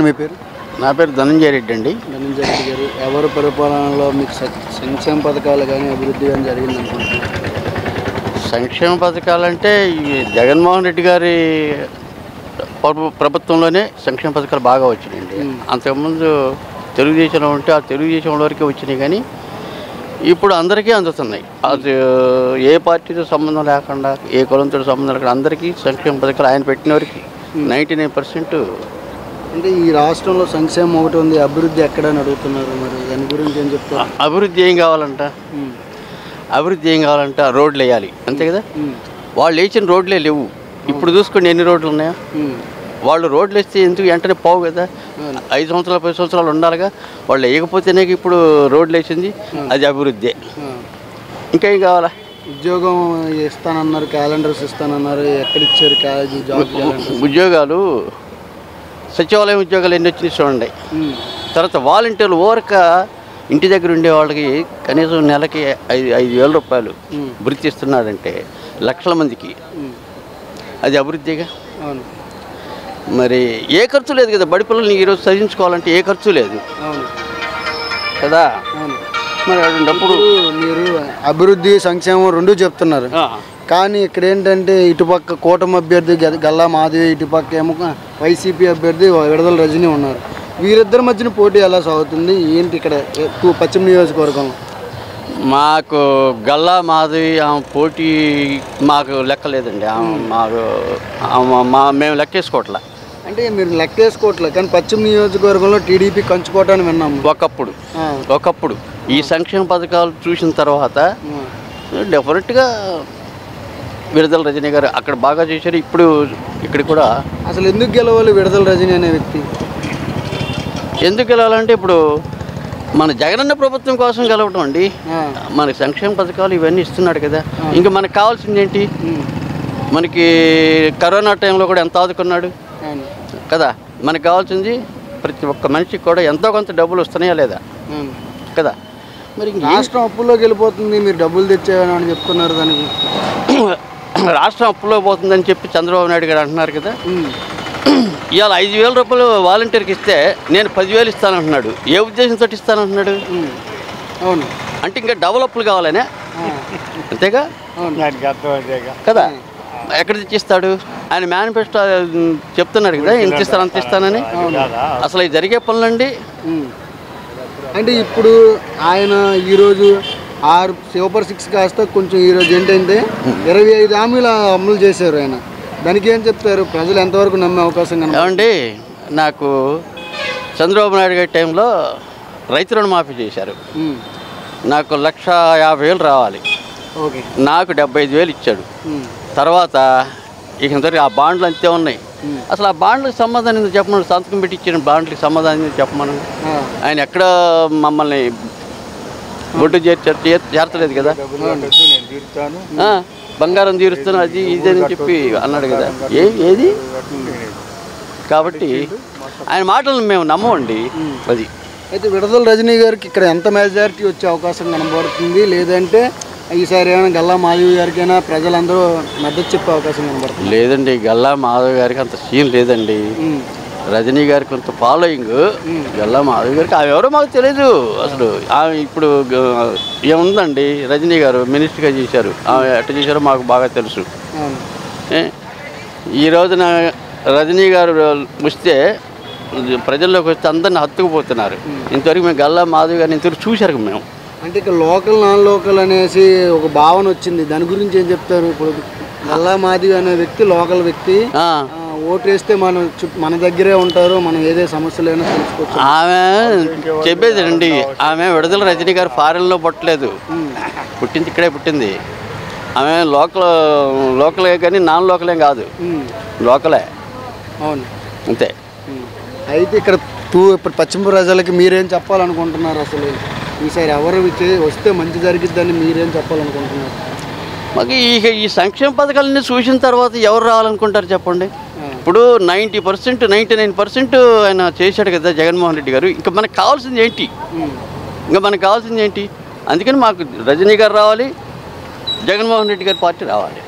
మీ పేరు? నా పేరు ధనంజయ రెడ్డి అండి. ధనంజయ రెడ్డి గారు, ఎవరి పరిపాలనలో మీకు సంక్షేమ పథకాలు కానీ అభివృద్ధి కానీ జరిగింది అనుకుంటున్నారు? సంక్షేమ పథకాలంటే ఈ జగన్మోహన్ రెడ్డి గారి ప్రభుత్వంలోనే సంక్షేమ పథకాలు బాగా వచ్చినాయండి. అంతకుముందు తెలుగుదేశంలో ఉంటే ఆ తెలుగుదేశం వరకే వచ్చినాయి, కానీ ఇప్పుడు అందరికీ అందుతున్నాయి. అది ఏ పార్టీతో సంబంధం లేకుండా, ఏ కులంతో సంబంధం లేకుండా అందరికీ సంక్షేమ పథకాలు ఆయన పెట్టిన వరకు 99%. అంటే ఈ రాష్ట్రంలో సంక్షేమం ఒకటి ఉంది, అభివృద్ధి ఎక్కడని అడుగుతున్నారు. మరి దాని గురించి ఏం చెప్తారు? అభివృద్ధి ఏం కావాలంట? అభివృద్ధి ఏం కావాలంట? రోడ్లు వేయాలి, అంతే కదా. వాళ్ళు వేసిన రోడ్లే లేవు. ఇప్పుడు చూసుకోండి ఎన్ని రోడ్లు ఉన్నాయో. వాళ్ళు రోడ్లు వేస్తే ఎందుకు వెంటనే పోవు కదా, 5 సంవత్సరాలు 10 సంవత్సరాలు ఉండాలిగా. వాళ్ళు వేయకపోతేనే ఇప్పుడు రోడ్లు వేసింది, అది అభివృద్ధి. ఇంకా ఏం కావాలా? ఉద్యోగం ఇస్తానన్నారు, క్యాలెండర్స్ ఇస్తానన్నారు, ఎక్కడిచ్చారు జాబ్? ఉద్యోగాలు సచివాలయం ఉద్యోగాలు ఎన్ని వచ్చినాయి చూడండి. తర్వాత వాలంటీర్లు ఓరక ఇంటి దగ్గర ఉండే వాళ్ళకి కనీసం నెలకి 5,000 రూపాయలు వృత్తి ఇస్తున్నాడంటే లక్షల మందికి, అది అభివృద్ధిగా. మరి ఏ ఖర్చు లేదు కదా, బడి పిల్లల్ని ఈరోజు చదివించుకోవాలంటే ఏ ఖర్చు లేదు కదా. మరి అప్పుడు మీరు అభివృద్ధి సంక్షేమం రెండు చెప్తున్నారు, కానీ ఇక్కడ ఏంటంటే ఇటుపక్క కూటమి అభ్యర్థి గల్లా మాధవి, ఇటుపక్క ఏమో వైసీపీ అభ్యర్థి విడుదల రజనీ ఉన్నారు. వీరిద్దరి మధ్యన పోటీ ఎలా సాగుతుంది ఏంటి ఇక్కడ పశ్చిమ నియోజకవర్గంలో? మాకు గల్లా మాధవి ఆమె పోటీ మాకు లెక్కలేదండి. మేము లెక్కేసుకోవట్లే. అంటే మీరు లెక్కేసుకోవట్లే, కానీ పశ్చిమ నియోజకవర్గంలో టీడీపీ కంచుకోవటాన్ని విన్నాము ఒకప్పుడు. ఈ సంక్షేమ పథకాలు చూసిన తర్వాత డెఫినెట్గా విడుదల రజనీ గారు అక్కడ బాగా చేశారు. ఇప్పుడు ఇక్కడ కూడా అసలు ఎందుకు గెలవాలి విడుదల రజనీ అనే వ్యక్తి? ఎందుకు గెలవాలంటే ఇప్పుడు మన జగనన్న ప్రభుత్వం కోసం గెలవటం అండి. మనకి సంక్షేమ పథకాలు ఇవన్నీ ఇస్తున్నాడు కదా. ఇంకా మనకు కావాల్సింది ఏంటి? మనకి కరోనా టైంలో కూడా ఎంత ఆదుకున్నాడు కదా. మనకు కావాల్సింది ప్రతి ఒక్క మనిషికి కూడా ఎంతో కొంత డబ్బులు వస్తున్నాయా లేదా కదా. మరి రాష్ట్రం అప్పుల్లోకి వెళ్ళిపోతుంది, మీరు డబ్బులు తెచ్చేవని చెప్తున్నారు. దానికి రాష్ట్రం అప్పులో పోతుందని చెప్పి చంద్రబాబు నాయుడు గారు అంటున్నారు కదా. ఇవాళ 5,000 రూపాయలు వాలంటీర్కి ఇస్తే నేను 10,000 ఇస్తానంటున్నాడు. ఏ ఉద్దేశంతో ఇస్తానంటున్నాడు? అవును, అంటే ఇంకా డెవలప్లు కావాలనే, అంతేగా కదా. ఎక్కడ తెచ్చిస్తాడు? ఆయన మేనిఫెస్టో చెప్తున్నాడు కదా, ఇంత ఇస్తాను అంత ఇస్తానని. అసలు ఇది జరిగే పనులండి. అంటే ఇప్పుడు ఆయన ఈరోజు 6 సూపర్ 6 కాస్త కొంచెం ఈరోజు ఏంటంటే 25 హామీలు అమలు చేశారు ఆయన. దానికి ఏం చెప్తారు? ప్రజలు ఎంతవరకు నమ్మే అవకాశం కనుకోండి. నాకు చంద్రబాబు నాయుడు గారి టైంలో రైతు రుణమాఫీ చేశారు. నాకు 1,50,000 రావాలి, నాకు 75,000 ఇచ్చాడు. తర్వాత ఇక ఆ బాండ్లు అంతే ఉన్నాయి. అసలు ఆ బాండ్లకు సమాధానం ఎందుకు చెప్పమని, సంతకం పెట్టి ఇచ్చిన బాండ్లకి సమాధానం ఎందుకు చెప్పమని. ఆయన ఎక్కడ మమ్మల్ని బొడ్డు చేర్చలేదు కదా. బంగారం తీరుస్తాను అది ఇదని చెప్పి అన్నాడు కదా. ఏది కాబట్టి ఆయన మాటలను మేము నమ్మమండి. అది అయితే విడుదల రజనీ గారికి ఇక్కడ ఎంత మెజారిటీ వచ్చే అవకాశం కనబడుతుంది? లేదంటే ఈసారి ఏమైనా గల్లా మాధవి గారికైనా ప్రజలందరూ మద్దతు చెప్పే అవకాశం కనబడుతుంది? లేదండి, గల్లా మాధవి గారికి అంత సీన్ లేదండి. రజనీ గారికి కొంత ఫాలోయింగ్, గల్లా మాధవి గారికి ఆమె ఎవరో మాకు తెలియదు అసలు. ఆమె ఇప్పుడు ఏముందండి, రజనీ గారు మినిస్టర్గా చేశారు, ఆమె ఎట్లా చేశారో మాకు బాగా తెలుసు. ఈ రోజున రజనీ గారు వస్తే ప్రజల్లోకి వస్తే అందరిని హత్తుకుపోతున్నారు. ఇంతవరకు మేము గల్లా మాధవి గారిని ఇంతవరకు చూశారు మేము. అంటే ఇక్కడ లోకల్ నాన్ లోకల్ అనేసి ఒక భావన వచ్చింది, దాని గురించి ఏం చెప్తారు? ఇప్పుడు గల్లా మాధవి అనే వ్యక్తి లోకల్ వ్యక్తి, ఓటు వేస్తే మన దగ్గరే ఉంటారు, మనం ఏదే సమస్యలైనా తెలుసుకోవచ్చు. ఆమె చెప్పేది అండి, ఆమె విడుదల రజనీ గారు ఫారెన్లో పుట్టలేదు, పుట్టింది ఇక్కడే పుట్టింది. ఆమె లోకలే కానీ నాన్ లోకలేం కాదు, లోకలే. అవును, అంతే. అయితే ఇక్కడ ఇప్పుడు పశ్చిమ ప్రజలకి మీరేం చెప్పాలనుకుంటున్నారు? అసలు ఈసారి ఎవరు వస్తే మంచి జరిగిద్దని మీరేం చెప్పాలనుకుంటున్నారు? మాకు ఈ సంక్షేమ పథకాలన్నీ చూసిన తర్వాత ఎవరు రావాలనుకుంటారు చెప్పండి. ఇప్పుడు 90%, 99% ఆయన చేశాడు కదా జగన్మోహన్ రెడ్డి గారు. ఇంకా మనకు కావాల్సింది ఏంటి? అందుకని మాకు రజనీ గారు రావాలి, జగన్మోహన్ రెడ్డి గారి పార్టీ రావాలి.